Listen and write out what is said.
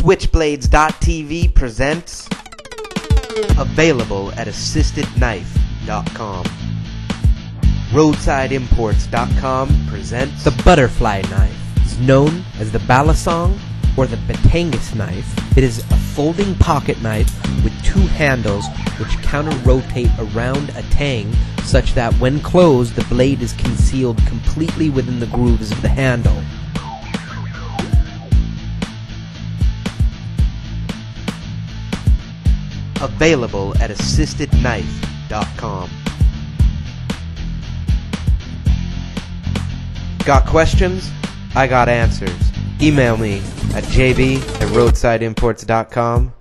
Switchblades.tv presents available at assistedknife.com. Roadsideimports.com presents The butterfly knife is known as the Balisong or the Batangas knife. It is a folding pocket knife with two handles which counter-rotate around a tang such that when closed the blade is concealed completely within the grooves of the handle. available at assistedknife.com. Got questions? I got answers. Email me at jb@roadsideimports.com